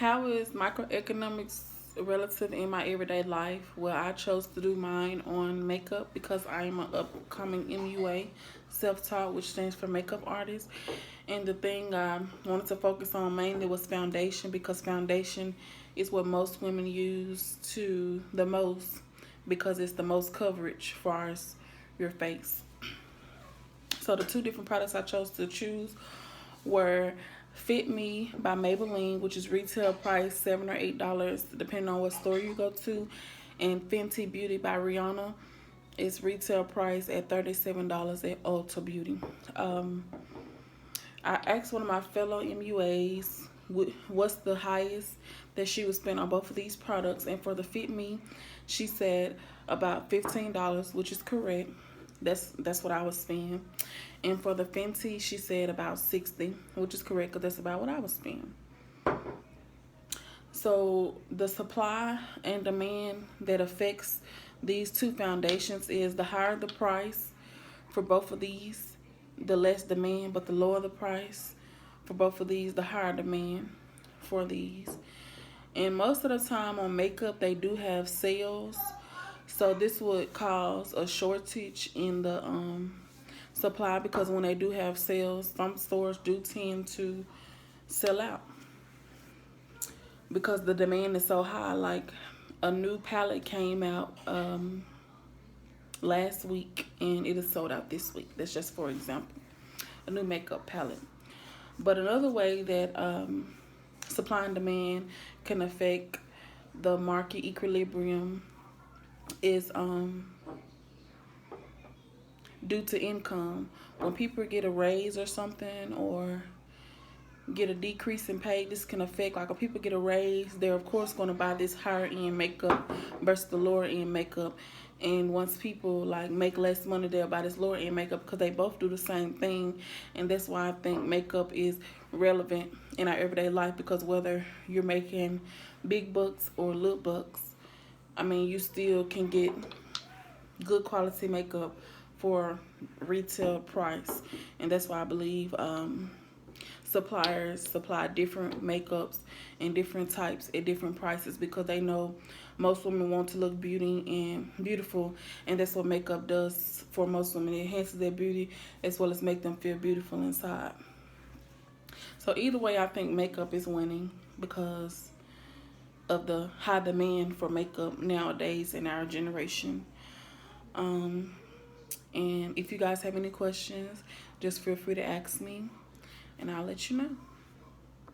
How is microeconomics relative in my everyday life? Well, I chose to do mine on makeup because I am an upcoming MUA, self-taught, which stands for makeup artist. And the thing I wanted to focus on mainly was foundation, because foundation is what most women use to the most, because it's the most coverage far as your face. So the two different products I chose to choose were Fit Me by Maybelline, which is retail price $7 or $8 depending on what store you go to, and Fenty Beauty by Rihanna is retail price at $37 at Ulta Beauty. I asked one of my fellow MUAs what's the highest that she would spend on both of these products, and for the Fit Me, she said about $15, which is correct. That's what I was spending. And for the Fenty, she said about 60, which is correct because that's about what I was spending. So the supply and demand that affects these two foundations is the higher the price for both of these, the less demand, but the lower the price for both of these, the higher demand for these. And most of the time on makeup, they do have sales. So this would cause a shortage in the supply, because when they do have sales, some stores do tend to sell out because the demand is so high. Like a new palette came out last week and it is sold out this week. That's just for example, a new makeup palette. But another way that supply and demand can affect the market equilibrium is due to income. When people get a raise or something, or get a decrease in pay, this can affect, like, if people get a raise, they're of course going to buy this higher end makeup versus the lower end makeup. And once people like make less money, they'll buy this lower end makeup because they both do the same thing. And that's why I think makeup is relevant in our everyday life, because whether you're making big bucks or little bucks, I mean, you still can get good quality makeup for retail price. And that's why I believe suppliers supply different makeups and different types at different prices, because they know most women want to look beautiful, and that's what makeup does for most women. It enhances their beauty as well as make them feel beautiful inside. So either way, I think makeup is winning because of the high demand for makeup nowadays in our generation. And if you guys have any questions, just feel free to ask me and I'll let you know.